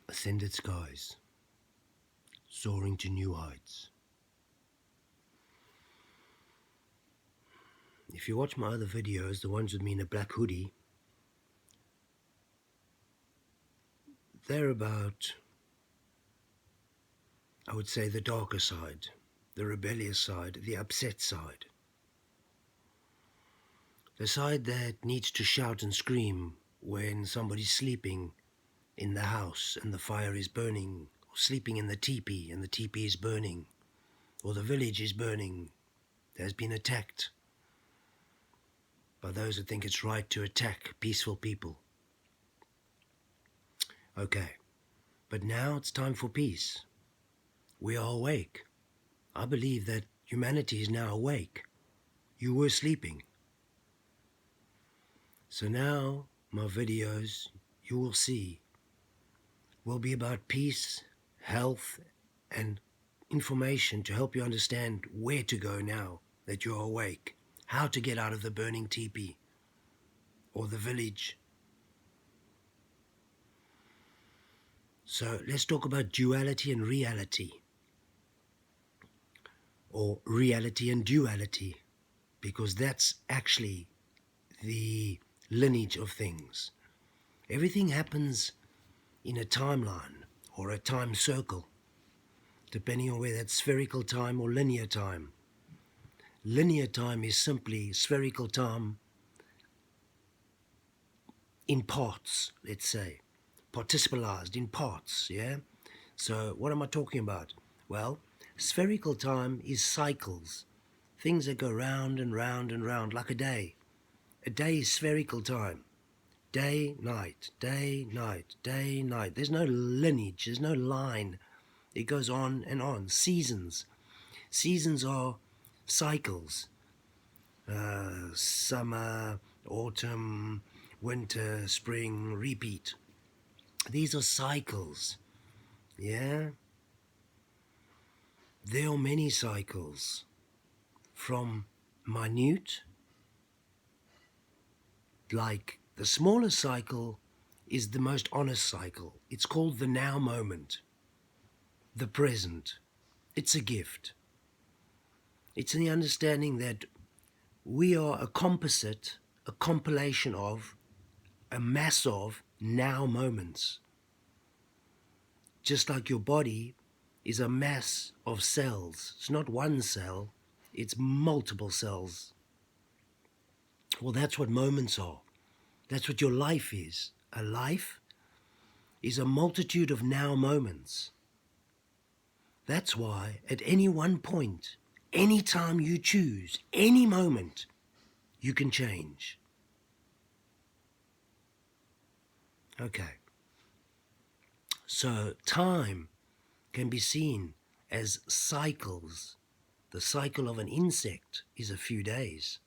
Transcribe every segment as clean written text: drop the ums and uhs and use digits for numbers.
ascended skies, soaring to new heights. If you watch my other videos, the ones with me in a black hoodie, they're about, I would say, the darker side, the rebellious side, the upset side. The side that needs to shout and scream when somebody's sleeping in the house and the fire is burning, or sleeping in the teepee and the teepee is burning, or the village is burning, has been attacked by those that think it's right to attack peaceful people. Okay, but now it's time for peace. We are awake. I believe that humanity is now awake. You were sleeping. So now my videos, you will see, will be about peace, health, and information to help you understand where to go now that you're awake, how to get out of the burning teepee or the village. So let's talk about duality and reality, or reality and duality, because that's actually the lineage of things. Everything happens in a timeline or a time circle, depending on whether it's spherical time or linear time. Linear time is simply spherical time in parts, let's say, participalized in parts, yeah? So what am I talking about? Well, spherical time is cycles, things that go round and round and round, like a day. A day is spherical time. Day, night, day, night, day, night. There's no lineage, there's no line. It goes on and on. Seasons. Seasons are cycles. Summer, autumn, winter, spring, repeat. These are cycles. Yeah? There are many cycles, from minute, like the smallest cycle is the most honest cycle. It's called the now moment, the present. It's a gift. It's in the understanding that we are a composite, a compilation of, a mass of now moments. Just like your body is a mass of cells. It's not one cell, it's multiple cells. Well, that's what moments are. That's what your life is. A life is a multitude of now moments. That's why at any one point, any time you choose, any moment, you can change. Okay. So time can be seen as cycles. The cycle of an insect is a few days.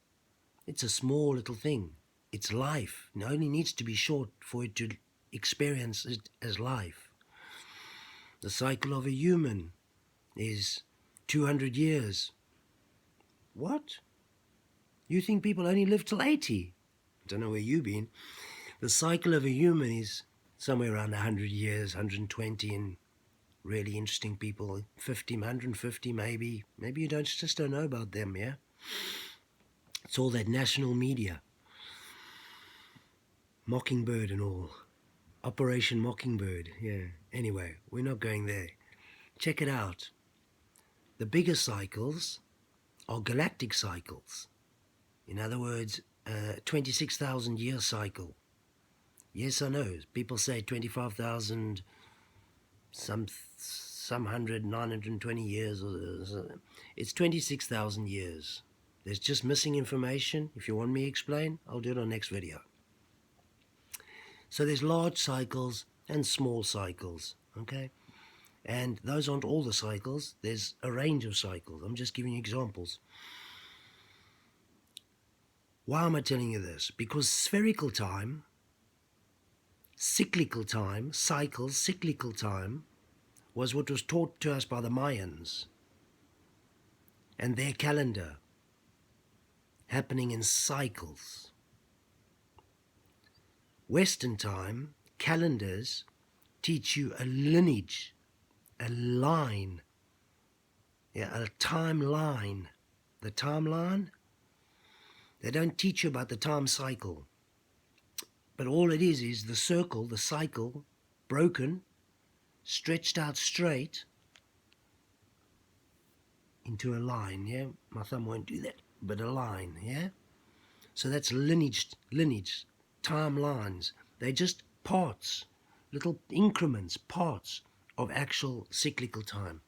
It's a small little thing. It's life. It only needs to be short for it to experience it as life. The cycle of a human is 200 years. What? You think people only live till 80? I don't know where you've been. The cycle of a human is somewhere around 100 years, 120, and really interesting people, 50, 150 maybe. Maybe you just don't know about them, yeah? It's all that national media. Mockingbird and all. Operation Mockingbird, yeah. Anyway, we're not going there. Check it out. The bigger cycles are galactic cycles. In other words, 26,000 year cycle. Yes, I know. People say 25,000, some 920 years. It's 26,000 years. There's just missing information. If you want me to explain, I'll do it on next video. So there's large cycles and small cycles, okay? And those aren't all the cycles. There's a range of cycles. I'm just giving you examples. Why am I telling you this? Because spherical time, cyclical time, cycles, cyclical time, was what was taught to us by the Mayans and their calendar happening in cycles. Western time, calendars teach you a lineage, a line, a timeline. The timeline, they don't teach you about the time cycle. But all it is the circle, the cycle, broken, stretched out straight into a line, yeah? My thumb won't do that, but a line, yeah? So that's lineage, timelines. They're just parts, little increments, parts of actual cyclical time.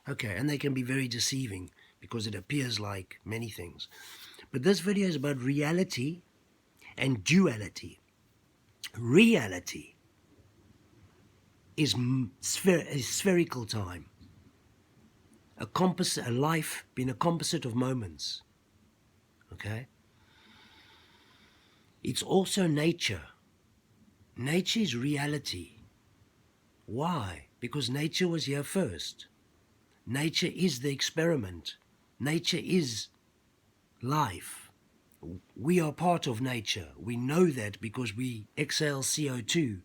Okay, and they can be very deceiving because it appears like many things. But this video is about reality and duality. Reality is spherical time. A life being a composite of moments. Okay? It's also nature. Nature is reality. Why? Because nature was here first. Nature is the experiment. Nature is life. We are part of nature. We know that because we exhale CO2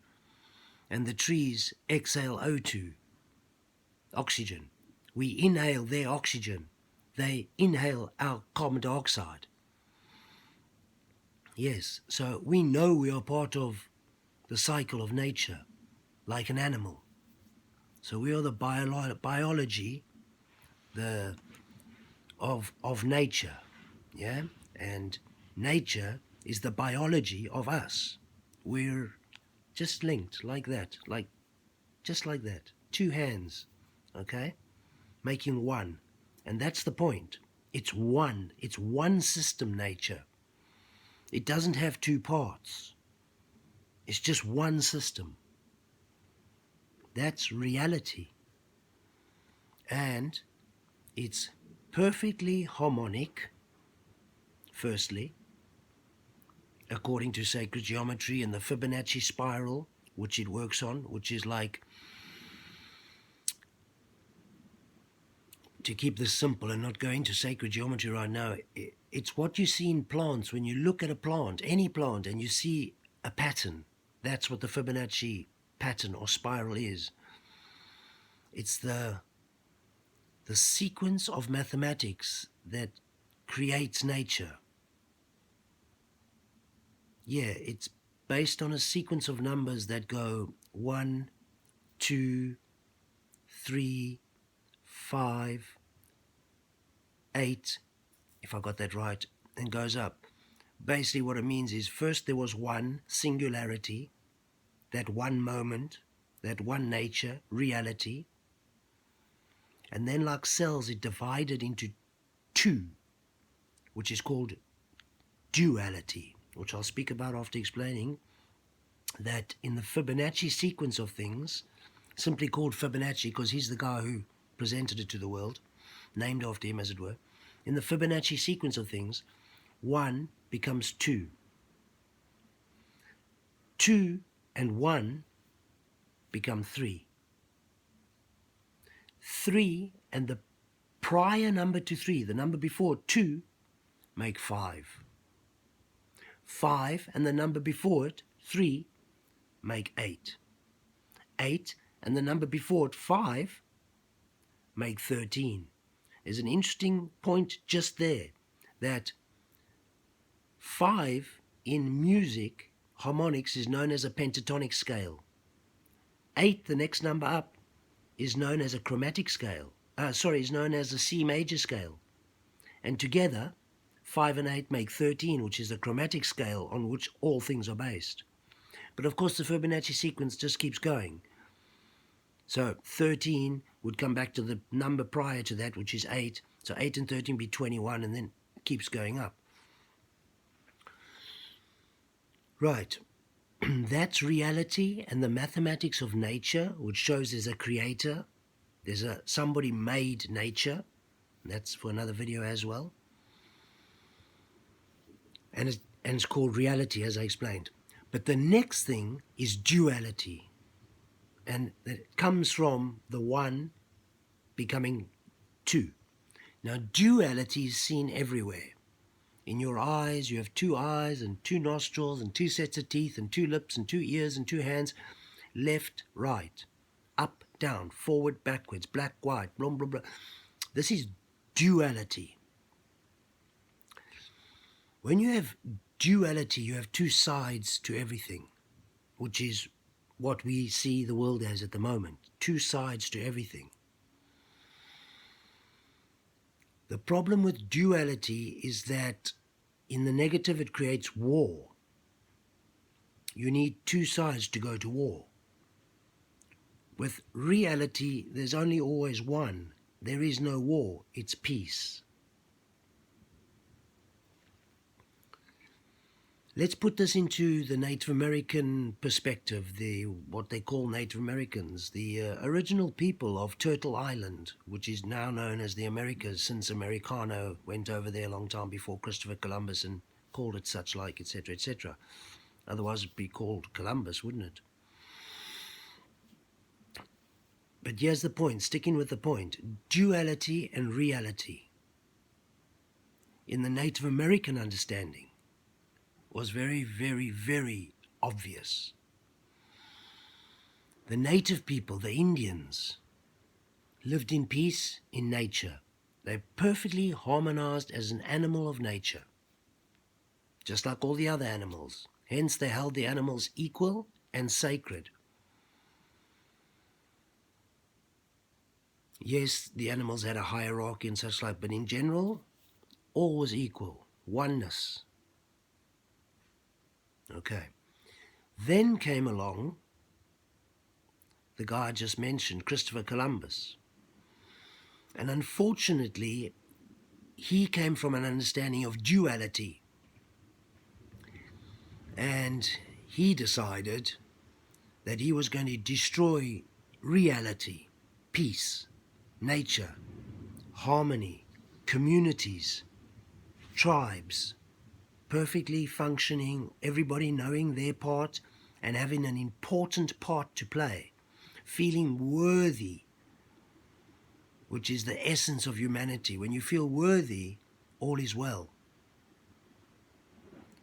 and the trees exhale O2, oxygen. We inhale their oxygen. They inhale our carbon dioxide. Yes, so we know we are part of the cycle of nature, like an animal. So we are the biology of nature, yeah? And nature is the biology of us. We're just linked like that, just like that. Two hands, okay? Making one. And that's the point. It's one. It's one system, nature. It doesn't have two parts. It's just one system. That's reality. And it's perfectly harmonic, firstly, according to sacred geometry and the Fibonacci spiral, which it works on, which is like, to keep this simple and not go into sacred geometry right now, it's what you see in plants. When you look at a plant, any plant, and you see a pattern, that's what the Fibonacci pattern or spiral is. It's the sequence of mathematics that creates nature. Yeah, it's based on a sequence of numbers that go 1, 2, 3, 5, 8, if I got that right, and goes up. Basically what it means is first there was one singularity, that one moment, that one nature, reality, and then like cells it divided into two, which is called duality, which I'll speak about after explaining that in the Fibonacci sequence of things, simply called Fibonacci because he's the guy who presented it to the world, named after him as it were. In the Fibonacci sequence of things, 1 becomes 2. 2 and 1 become 3. 3 and the prior number to 3, the number before 2, make 5. 5 and the number before it, 3, make 8. 8 and the number before it, 5, make 13. There's an interesting point just there, that 5 in music, harmonics, is known as a pentatonic scale. 8, the next number up, is known as a chromatic scale. Is known as a C major scale. And together, 5 and 8 make 13, which is the chromatic scale on which all things are based. But of course the Fibonacci sequence just keeps going. So 13 would come back to the number prior to that, which is 8. So 8 and 13 be 21, and then it keeps going up. Right. That's reality and the mathematics of nature, which shows there's a creator. There's somebody made nature. That's for another video as well. And it's called reality, as I explained. But the next thing is duality. And it comes from the 1 becoming 2. Now, duality is seen everywhere. In your eyes, you have 2 eyes and 2 nostrils and 2 sets of teeth and 2 lips and 2 ears and 2 hands. left, right, up, down, forward, backwards, black, white, blah, blah, blah. This is duality. When you have duality, you have two sides to everything, which is what we see the world as at the moment. Two sides to everything. The problem with duality is that in the negative it creates war. You need two sides to go to war. With reality, there's only always one. There is no war, it's peace. Let's put this into the Native American perspective, what they call Native Americans, the original people of Turtle Island, which is now known as the Americas, since Americano went over there a long time before Christopher Columbus and called it such like, etc., etc. Otherwise it'd be called Columbus, wouldn't it? But here's the point, sticking with the point, duality and reality. In the Native American understanding, was very, very, very obvious. The native people, the Indians, lived in peace in nature. They perfectly harmonized as an animal of nature, just like all the other animals. Hence, they held the animals equal and sacred. Yes, the animals had a hierarchy and such like, but in general, all was equal, oneness. Okay. Then came along the guy I just mentioned, Christopher Columbus. And unfortunately, he came from an understanding of duality. And he decided that he was going to destroy reality, peace, nature, harmony, communities, tribes, perfectly functioning, everybody knowing their part and having an important part to play, feeling worthy, which is the essence of humanity. When you feel worthy, all is well.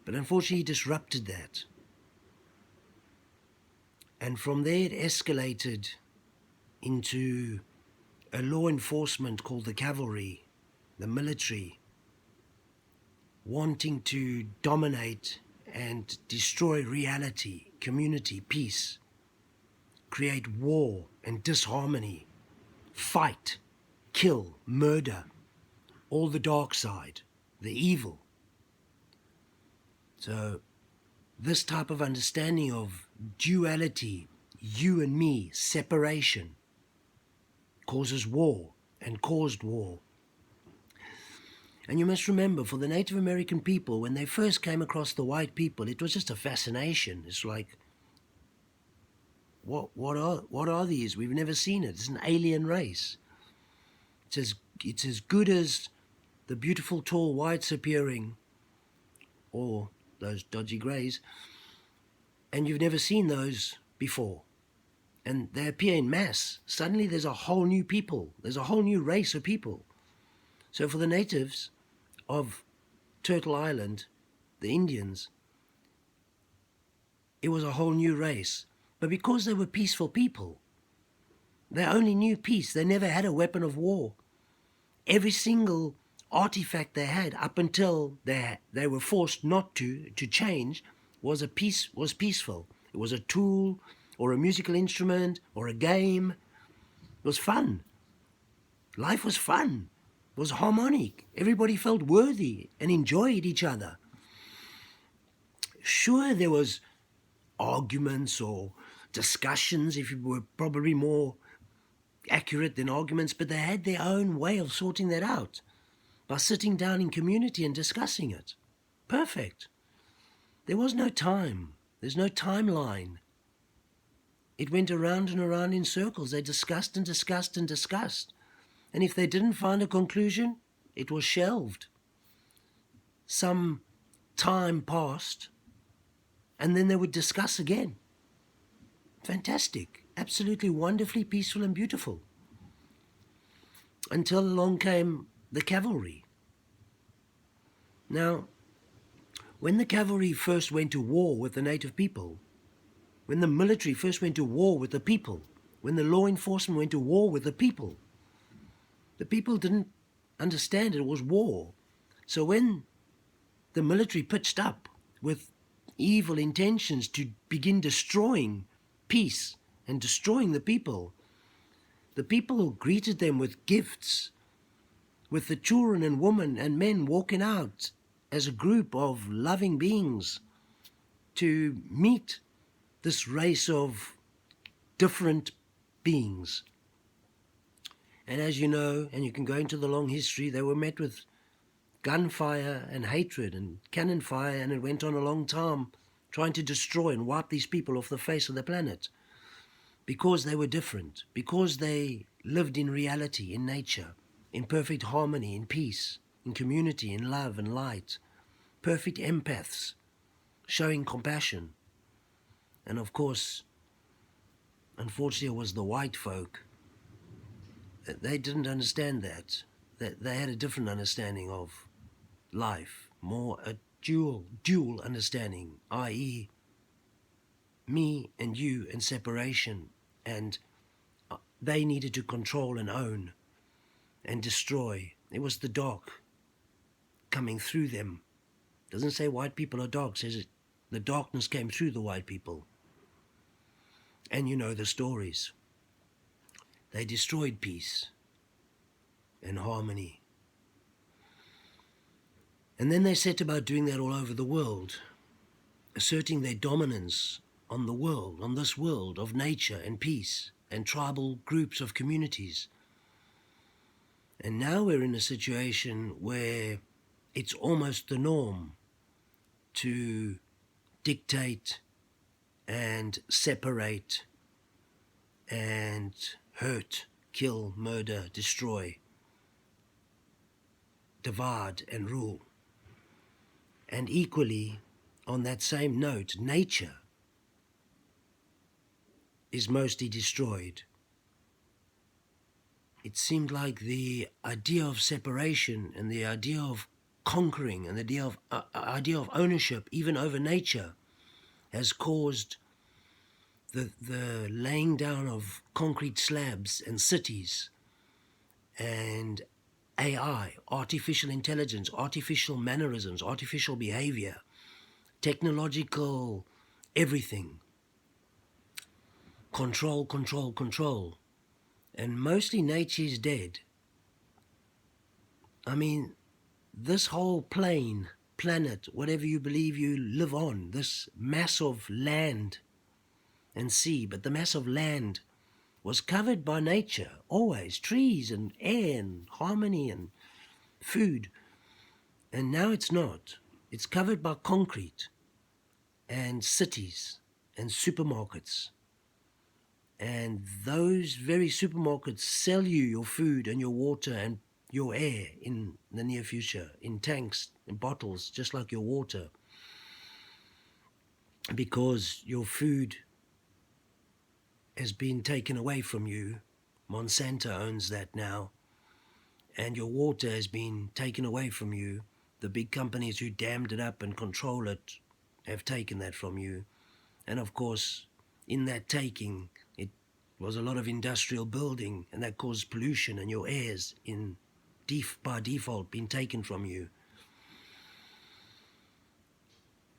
But unfortunately, he disrupted that. And from there, it escalated into a law enforcement called the cavalry, the military, wanting to dominate and destroy reality, community, peace, create war and disharmony, fight, kill, murder, all the dark side, the evil. So this type of understanding of duality, you and me, separation, causes war and caused war. And you must remember, for the Native American people, when they first came across the white people, it was just a fascination. It's like, what are these? We've never seen it. It's an alien race. It's as good as the beautiful tall whites appearing, or those dodgy greys, and you've never seen those before. And they appear in mass. Suddenly there's a whole new people. There's a whole new race of people. So for the natives of Turtle Island, the Indians, it was a whole new race. But because they were peaceful people, they only knew peace. They never had a weapon of war. Every single artifact they had, up until they were forced not to change, was peaceful. It was a tool or a musical instrument or a game. It was fun. Life was fun. Was harmonic. Everybody felt worthy and enjoyed each other. Sure, there was arguments or discussions, if you were probably more accurate than arguments, but they had their own way of sorting that out by sitting down in community and discussing it. Perfect. There was no time. There's no timeline. It went around and around in circles. They discussed and discussed and discussed. And if they didn't find a conclusion, it was shelved. Some time passed, and then they would discuss again. Fantastic. Absolutely wonderfully peaceful and beautiful. Until along came the cavalry. Now, when the cavalry first went to war with the native people, when the military first went to war with the people, when the law enforcement went to war with the people didn't understand it was war. So when the military pitched up with evil intentions to begin destroying peace and destroying the people greeted them with gifts, with the children and women and men walking out as a group of loving beings to meet this race of different beings. And as you know, and you can go into the long history, they were met with gunfire and hatred and cannon fire, and it went on a long time trying to destroy and wipe these people off the face of the planet because they were different, because they lived in reality, in nature, in perfect harmony, in peace, in community, in love and light, perfect empaths, showing compassion. And of course, unfortunately, it was the white folk. They didn't understand that. They had a different understanding of life, more a dual understanding, i.e. me and you and separation, and they needed to control and own and destroy. It was the dark coming through them. It doesn't say white people are dark, it says it, the darkness came through the white people. And you know the stories. They destroyed peace and harmony. And then they set about doing that all over the world, asserting their dominance on the world, on this world of nature and peace and tribal groups of communities. And now we're in a situation where it's almost the norm to dictate and separate and hurt, kill, murder, destroy, divide and rule. And equally, on that same note, nature is mostly destroyed. It seemed like the idea of separation and the idea of conquering and the idea of ownership, even over nature, has caused the laying down of concrete slabs and cities and AI, artificial intelligence, artificial mannerisms, artificial behavior, technological everything. Control, control, control. And mostly nature is dead. I mean, this whole planet, whatever you believe you live on, this mass of land and sea, but the mass of land was covered by nature, always, trees and air and harmony and food. And now it's not. It's covered by concrete and cities and supermarkets. And those very supermarkets sell you your food and your water and your air in the near future, in tanks, in bottles, just like your water. Because your food has been taken away from you. Monsanto owns that now. And your water has been taken away from you. The big companies who dammed it up and control it have taken that from you. And of course, in that taking, it was a lot of industrial building, and that caused pollution, and your air's by default been taken from you.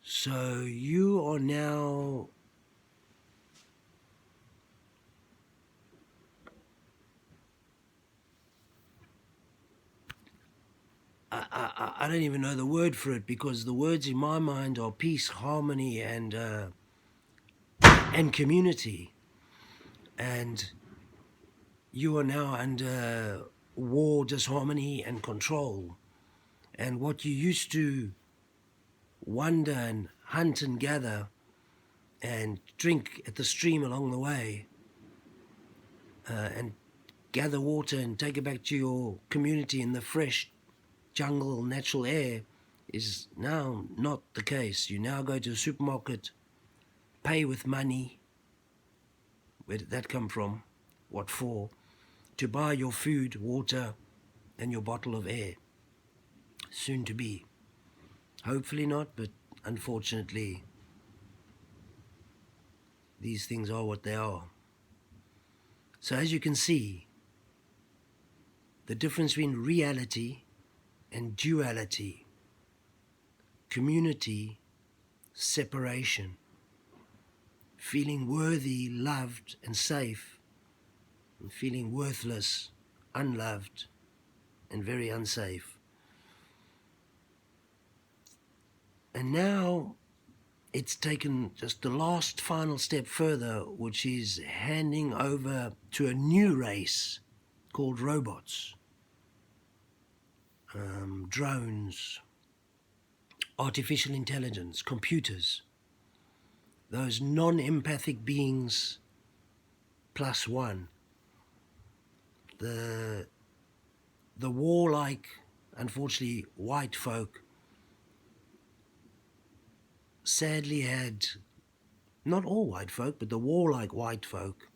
So you are now I don't even know the word for it, because the words in my mind are peace, harmony, and community. And you are now under war, disharmony, and control. And what you used to wander and hunt and gather and drink at the stream along the way, and gather water and take it back to your community in the fresh jungle, natural air, is now not the case. You now go to a supermarket, pay with money. Where did that come from? What for? To buy your food, water, and your bottle of air. Soon to be. Hopefully not, but unfortunately, these things are what they are. So as you can see, the difference between reality and duality, community, separation, feeling worthy, loved and safe, and feeling worthless, unloved and very unsafe. And now it's taken just the last final step further, which is handing over to a new race called robots, drones, artificial intelligence, computers, those non-empathic beings plus one, the warlike, unfortunately, white folk sadly had, not all white folk, but the warlike white folk,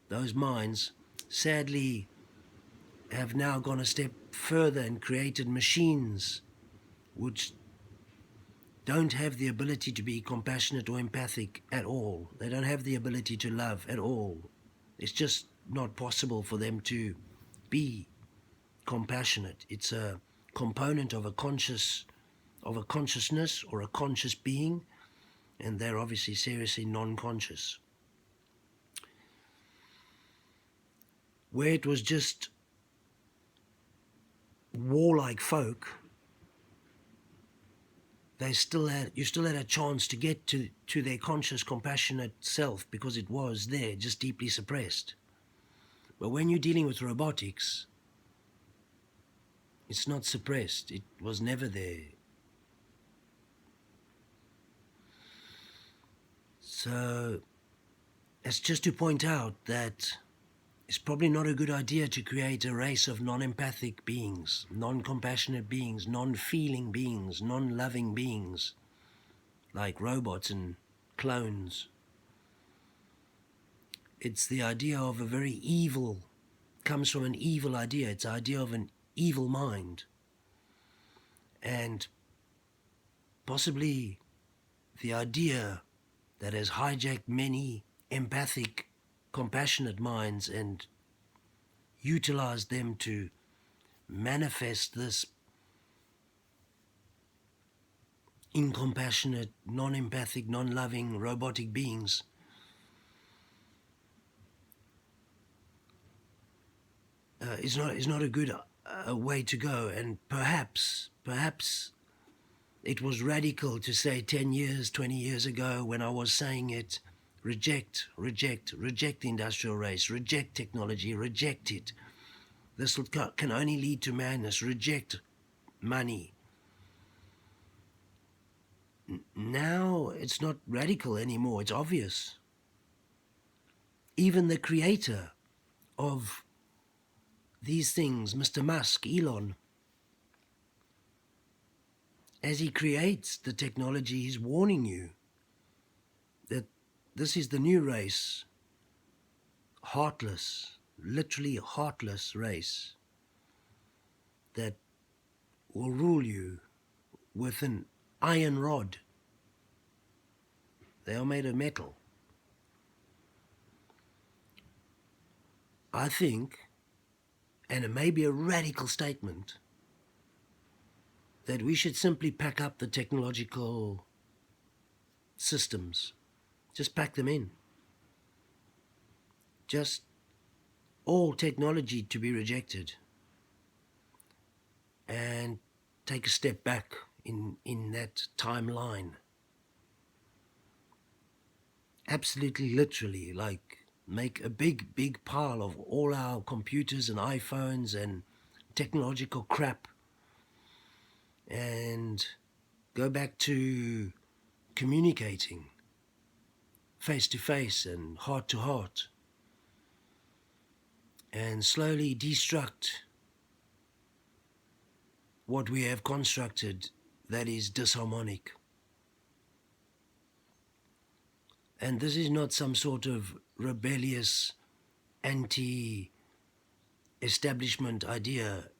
those minds, sadly have now gone a step further and created machines which don't have the ability to be compassionate or empathic at all. They don't have the ability to love at all. It's just not possible for them to be compassionate. It's a component of a consciousness or a conscious being, and they're obviously seriously non-conscious. Where it was just warlike folk, you still had a chance to get to their conscious, compassionate self, because it was there, just deeply suppressed. But when you're dealing with robotics, it's not suppressed. It was never there. So it's just to point out that it's probably not a good idea to create a race of non-empathic beings, non-compassionate beings, non-feeling beings, non-loving beings, like robots and clones. It's the idea of a very evil, comes from an evil idea. It's the idea of an evil mind. And possibly the idea that has hijacked many empathic, compassionate minds and utilized them to manifest this incompassionate, non-empathic, non-loving, robotic beings. Is not a good way to go. And perhaps it was radical to say 10 years, 20 years ago, when I was saying it, reject the industrial race, reject technology, reject it. This can only lead to madness. Reject money. Now it's not radical anymore. It's obvious. Even the creator of these things, Mr. Musk, Elon, as he creates the technology, he's warning you that this is the new race, heartless, literally heartless race, that will rule you with an iron rod. They are made of metal. I think, and it may be a radical statement, that we should simply pack up the technological systems. Just pack them in. Just all technology to be rejected. And take a step back in that timeline. Absolutely, literally, like make a big pile of all our computers and iPhones and technological crap, and go back to communicating face to face and heart to heart, and slowly destruct what we have constructed that is disharmonic. And this is not some sort of rebellious anti-establishment idea.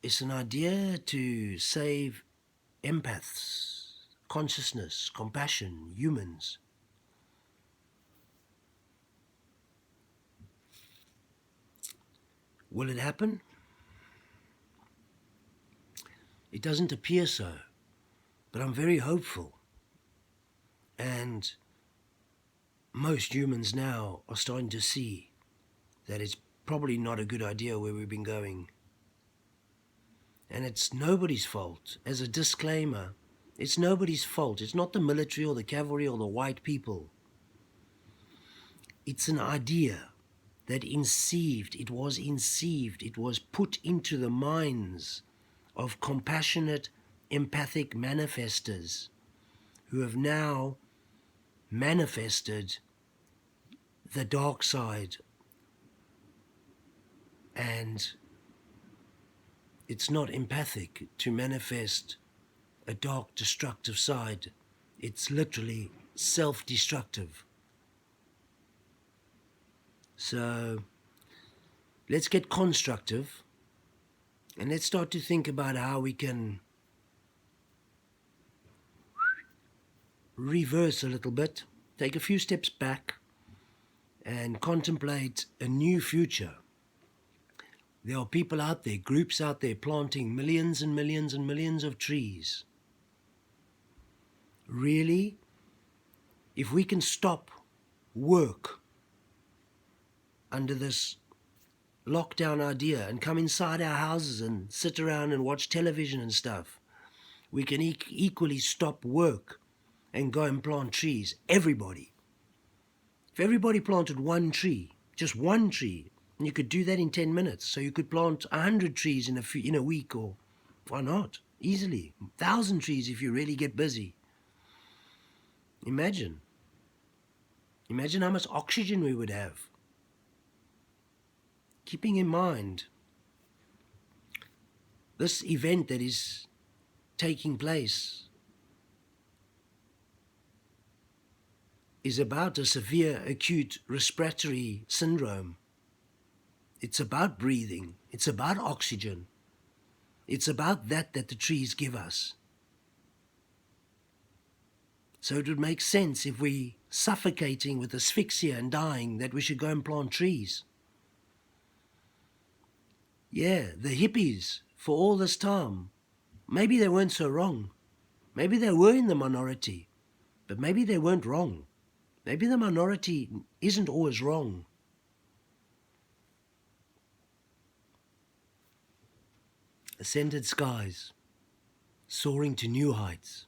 It's an idea to save empaths, consciousness, compassion, humans. Will it happen? It doesn't appear so, but I'm very hopeful. And most humans now are starting to see that it's probably not a good idea where we've been going. And it's nobody's fault. As a disclaimer, it's nobody's fault. It's not the military or the cavalry or the white people. It's an idea that it was put into the minds of compassionate, empathic manifestors who have now manifested the dark side. And it's not empathic to manifest a dark, destructive side. It's literally self-destructive. So let's get constructive and let's start to think about how we can reverse a little bit, take a few steps back and contemplate a new future. There are people out there, groups out there, planting millions and millions and millions of trees. Really, if we can stop work under this lockdown idea and come inside our houses and sit around and watch television and stuff, we can equally stop work and go and plant trees. Everybody. If everybody planted one tree, just one tree, and you could do that in 10 minutes. So you could plant 100 trees in a week, or why not? Easily. 1,000 trees if you really get busy. Imagine how much oxygen we would have. Keeping in mind this event that is taking place is about a severe acute respiratory syndrome. It's about breathing. It's about oxygen. It's about that the trees give us. So it would make sense if we suffocating with asphyxia and dying that we should go and plant trees. Yeah, the hippies, for all this time, maybe they weren't so wrong. Maybe they were in the minority, but maybe they weren't wrong. Maybe the minority isn't always wrong. Ascended skies, soaring to new heights.